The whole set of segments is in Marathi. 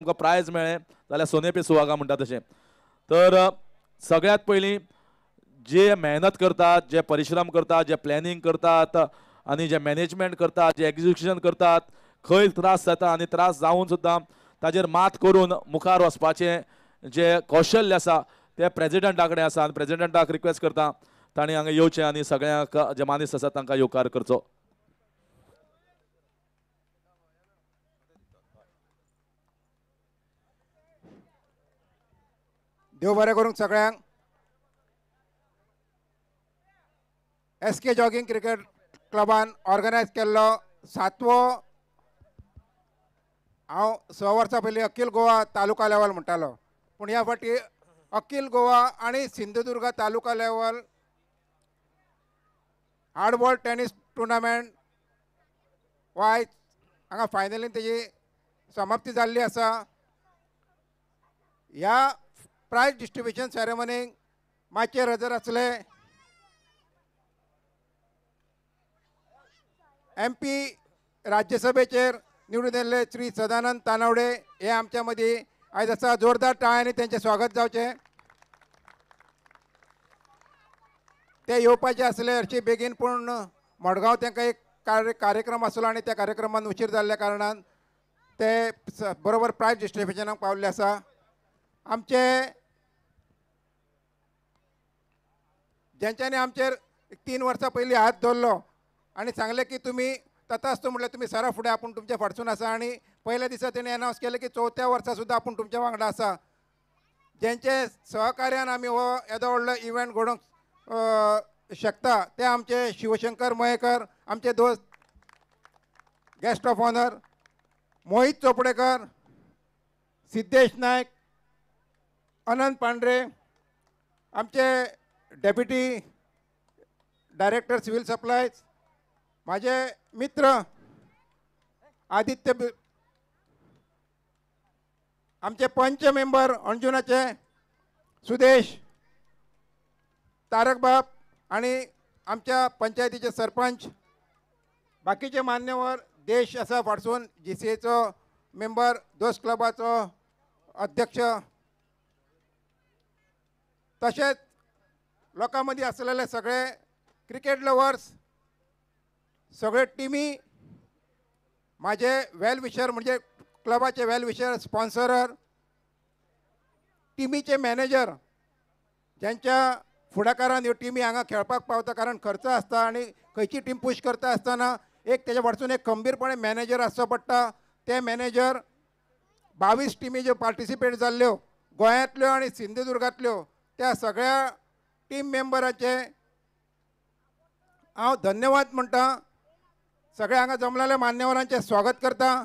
तुमकां प्रायज मेळ्ळें जाल्यार सोने पे सुहागा म्हणटा तशें. तर सगळ्यात पयलीं जे मेहनत करतात, जे परिश्रम करतात, जे प्लॅनिंग करतात आनी जे मॅनेजमेंट करतात, जे एग्जिक्युशन करतात, खंय त्रास जाता आनी त्रास जावन सुद्दां ताजेर मात करून मुखार वचपाचें जे कौशल्य आसा ते प्रेजिडेंटा कडेन आसा आनी प्रेजिडेंटाक रिक्वेस्ट करता तांणी हांगा येवचें आनी सगळ्यांक जे मानेस्त आसा तांकां येवकार करचो. देव बरें करूंक सगळ्यांक. SK जॉगिंग क्रिकेट क्लबान ऑर्गनायज केल्लो 7वो हांव 6 वर्सां पयलीं अखिल गोवा तालुका लेवल म्हणटालो, पूण ह्या फावटी अखिल गोवा आनी सिंधुदुर्ग तालुका लेवल हार्डबॉल टेनीस टुर्नामेंट आयज हांगा फायनलीन तेजी समाप्ती जाल्ली आसा. ह्या प्रायज डिस्ट्रिब्युशन सेरेमनीक माचयेर हजर आसले MP राज्यसभेचेर निवडून येयल्ले श्री सदानंद तानावडे हे आमच्या मदीं आयज आसा. जोरदार टाळ्यांनी तेंचें स्वागत जावचें. ते येवपाचे आसले हरशी बेगीन, पूण मडगांव तांकां एक कार्यक्रम आसलो आनी त्या कार्यक्रमान उशीर जाल्ल्या कारणान ते बरोबर प्रायज डिस्ट्रिब्युशनाक पावल्ले आसा. आमचे जेंच्यांनी आमचेर 3 वर्सां पयलीं हात दवरलो आनी सांगले की तुमी तथास्तु म्हटल्यार तुमी सरा फुडें आपूण तुमच्या फाटसून आसा, आनी पयल्या दिसा तेणी अनावन्स केलें की 4थ्या वर्सा सुद्दां आपूण तुमच्या वांगडा आसा. जेंचे सहकार्यान आमी हो येदो व्हडलो इव्हेंट घडोवंक शकता ते आमचे शिवशंकर मयेकर, आमचे दोस्त guest of honour Mohit Chopdekar, Siddhesh Nayak, Anant Pandhare, आमचे डेप्युटी डायरेक्टर सिव्हिल सप्लायज, माझे मित्र आदित्य, आमचे पंच मेंबर अंजुनाचे सुदेश, तारक बाब आणि आमच्या पंचायतीचे सरपंच, बाकीचे मान्यवर, देश असा फाटसून GCAचो मेंबर, दोस्त क्लबाचो अध्यक्ष, तसेच लोकां मदीं आसलेले सगळे क्रिकेट लवर्स, सगळे टिमी, माझे वेल विशर म्हणजे क्लबाचे वेल विशर, स्पॉन्सरर, टिमीचे मॅनेजर, ज्यांच्या फुडाकारान ह्यो टिमी हांगा खेळपाक पावता, कारण खर्च आसता आनी खंयची टीम पुश करता आसतना एक तेच्या फाटसून एक खंबीरपणे मॅनेजर आसचो पडटा. ते मॅनेजर 22 टिमी ज्यो पार्टिसिपेट जाल्ल्यो गोंयांतल्यो आनी सिंधुदुर्गांतल्यो त्या सगळ्या टीम मेंबराचे हांव धन्यवाद म्हणटा. सगळे हांगा जमलेल्या मान्यवरांचे स्वागत करता.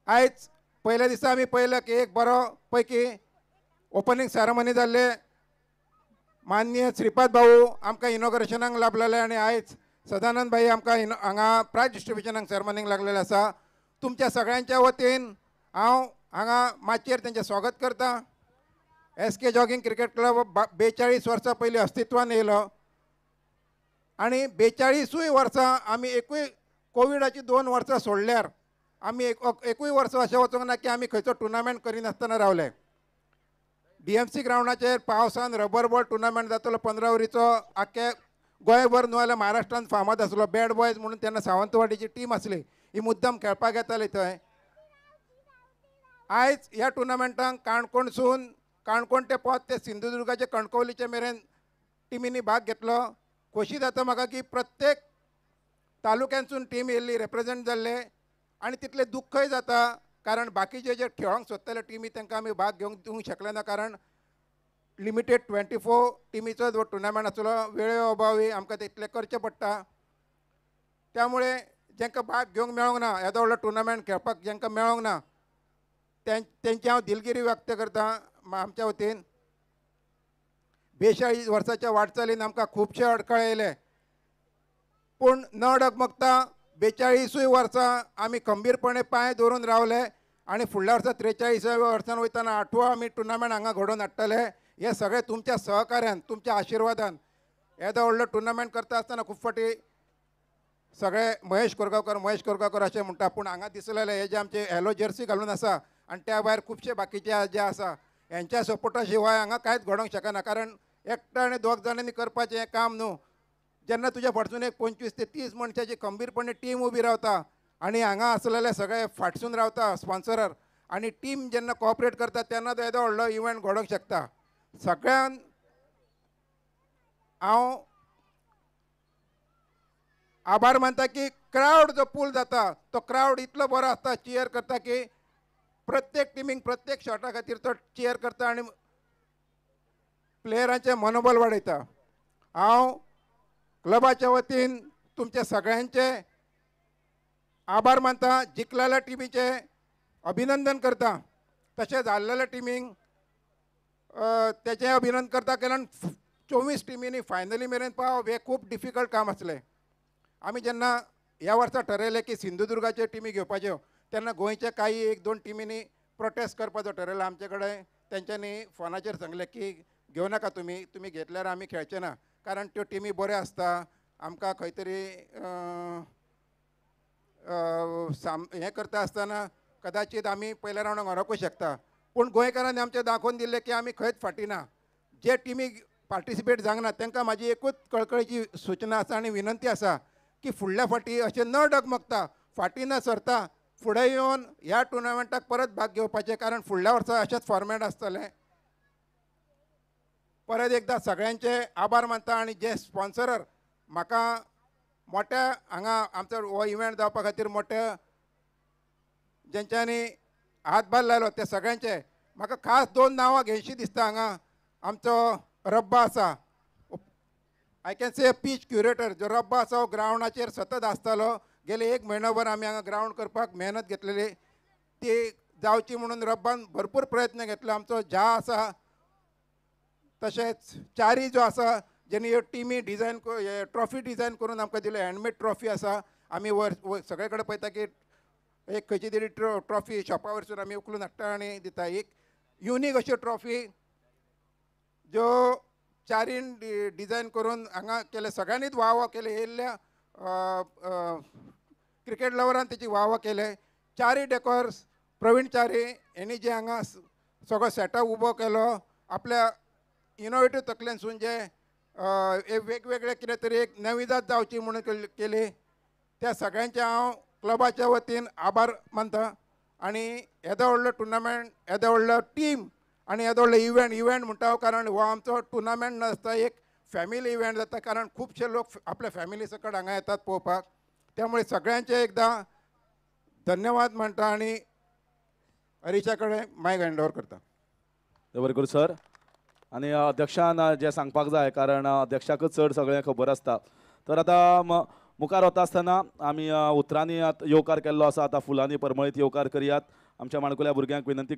आयज पयल्या दिसा आमी पळयलें की एक बरो पैकी ओपनिंग सेरेमनी जाल्ले, माननीय श्रीपाद भाऊ आमकां इनॉग्रेशनाक लाभलेले आनी आयज सदानंद भाई आमकां हांगा प्रायज डिस्ट्रिब्युशनाक सेरेमनीक लागलेले आसा. तुमच्या सगळ्यांच्या वतीन हांव हांगा माचयेर तेंचें स्वागत करता. SK जॉगिंग क्रिकेट क्लब 42 वर्सां पयलीं अस्तित्वान येयलो आनी 42 वर्सां आमी एकूय कोविडाची 2 वर्सां सोडल्यार आमी एकूय वर्स अशें वचूंक ना की आमी खंयचो टुर्नामेंट करिनासतना रावले. DMC ग्रावंडाचेर पावसान रबर बॉल टुर्नामेंट जातालो 15 वरीचो, आख्खे गोंयभर न्हू जाल्यार महाराष्ट्रांत फामाद आसलो. बॅड बॉयज म्हणून तेन्ना सावंतवाडीची टीम आसली, ही मुद्दम खेळपाक येताली थंय. आयज ह्या टुर्नामेंटाक काणकोणसून काणकोण ते पोत ते सिंधुदुर्गाचे कणकवलीचे मेरेन टिमींनी भाग घेतलो. खोशी जाता म्हाका की प्रत्येक तालुक्यांसून टीम येयल्ली, रिप्रेझेंट जाल्ले, आनी तितले दुख्खय जाता कारण बाकीचे जे खेळोंक सोदताले टिमी तांकां आमी भाग घेवंक दिवंक शकले ना, कारण लिमिटेड 24 टिमीचो टुर्नामेंट आसलो. वेळे अभावी आमकां तितले करचें पडटा. त्यामुळे जेंकां भाग घेवंक मेळोंक ना, येदो व्हडलो टुर्नामेंट खेळपाक जेंकां मेळोंक ना, तेंची हांव दिलगिरी व्यक्त करता आमच्या वतीन. 42 वर्साच्या वाटचालीन आमकां खुबशे अडखळे येयले, पूण न डगमगता 42 वर्सां आमी खंबीरपणे पांय दवरून रावले आनी फुडल्या वर्सा 43व्या वर्सान वयताना 8वो आमी टुर्नामेंट हांगा घडोवन हाडटले. हे सगळे तुमच्या सहकार्यान, तुमच्या आशिर्वादान. येदो व्हडलो टुर्नामेंट करता आसतना खूब फाटी सगळे महेश कोरगांवकर अशें म्हणटा, पूण हांगा दिसलेले हे जे आमचे हॅलो जर्सी घालून आसा आणि त्या भायर खुबशे बाकीचे जे आसा यांच्या सपोर्टा शिवाय हांगा कांयच घडोवंक शकना, कारण एकटो आनी दोग जाणांनी करपाचें हें काम न्हू. जेन्ना तुज्या फाटसून एक 25 ते 30 मनशाची खंबीरपणे टीम उबी रावता आणि हांगा आसलेले सगळे फाटसून रावता स्पॉन्सरर, आणि टीम जेन्ना कॉपरेट करता तेन्ना तो येदो व्हडलो इव्हेंट घडोवंक शकता. सगळ्यान हांव आभार मानता की क्रावड जो पूल जाता तो क्रावड इतलो बरो आसता, चियर करता की प्रत्येक टिमीक प्रत्येक शॉटा खातीर तो चियर करता आणि प्लेयरांचें मनोबल वाडयता. हांव क्लबाच्या वतीन तुमचे सगळ्यांचे आभार मानता. जिखलेल्या टिमीचे अभिनंदन करता, तशेंच हारलेल्या टिमीक तेचें अभिनंदन करता, कारण 24 टिमींनी फायनली मेरेन पावप हें खूब डिफिकल्ट काम आसलें. आमी जेन्ना ह्या वर्सा ठरयलें की सिंधुदुर्गाच्यो टिमी घेवपाच्यो, तेन्ना गोंयचे काही 1-2 टिमींनी प्रोटेस्ट करपाचो ठरयलो आमचे कडेन. तेंच्यांनी फोनाचेर सांगलें की घेवं नाका तुमी घेतल्यार आमी खेळचे ना, कारण त्यो टिमी बऱ्यो आसता. आमकां खंय तरी हें करता आसतना कदाचित आमी पयल्या रावंडाक व्हरोंकूय शकता. पूण गोंयकारांनी आमचे दाखोवन दिल्लें की आमी खंयच फाटीं ना. जे टिमी पार्टिसिपेट जावंक ना तांकां म्हाजी एकूच कळकळीची सूचना आसा आनी विनंती आसा की फुडल्या फाटी अशें न डगमगता, फाटीं न सरता फुडें येवन ह्या टुर्नामेंटाक परत भाग घेवपाचें, कारण फुडल्या वर्सा अशेंच फॉर्मेट आसतलें. परत एकदां सगळ्यांचे आभार मानता. आणि जे स्पॉन्सरर म्हाका मोठ्या हांगा आमचो हो इव्हेंट जावपा खातीर मोठ्या जेंच्यांनी हातभार लायलो ते सगळ्यांचे म्हाका खास 2 नांवां घेवची दिसता. हांगा आमचो रब्बा आसा, I can say pitch curator. जो रब्बा आसा हो ग्रावंडाचेर सतत आसतालो. गेले 1 म्हयनोभर आमी हांगा ग्रावंड करपाक मेहनत घेतलेली, ती जावची म्हणून रब्बान भरपूर प्रयत्न घेतलो. आमचो ज्या आसा, तशेंच चारी जो आसा जेणी ह्यो टिमी डिझायन ट्रॉफी डिझायन करून आमकां दिल्यो, हँडमेड ट्रॉफी आसा. आमी सगळे कडेन पळयता की एक खंयची तरी ट्रॉफी शॉपा वयरसून आमी उखलून हाडटा आनी दिता. एक युनीक अश्यो ट्रॉफी ज्यो चारीन डिझायन करून हांगा केले. सगळ्यांनीच वाह केले. येयल्ल्या क्रिकेट लवरान तेची वाह केले. चारी डेकॉर्स प्रवीण चारी हेणी जे हांगा सगळो सेटअप उबो केलो, आपल्या इनोवेटीव तकलेनसून जे वेगवेगळे कितें तरी एक नविदाद जावची म्हणून केली, त्या सगळ्यांचे हांव क्लबाच्या वतीन आभार मानता. आणि येदो व्हडलो टुर्नामेंट, येदो व्हडलो टीम आणि येदो व्हडलो इव्हेंट म्हणटा हांव, कारण हो आमचो टुर्नामेंट नासता, एक फॅमिली इव्हेंट जाता, कारण खुबशे लोक आपल्या फॅमिली सकट हांगा येतात पळोवपाक. त्यामुळे सगळ्यांचे एकदां धन्यवाद म्हणटा आणि हरीशा कडेन मायक हँड ओव्हर करता. बरें करूं सर. आणि अध्यक्षान जे सांगपाक जाय, कारण अध्यक्षाकच चड सगळें खबर आसता. तर आतां मुखार वता आसतना आमी उतरांनी येवकार केल्लो आसा, आतां फुलांनी परमळीत येवकार करयात. आमच्या माणकुल्या भुरग्यांक विनंती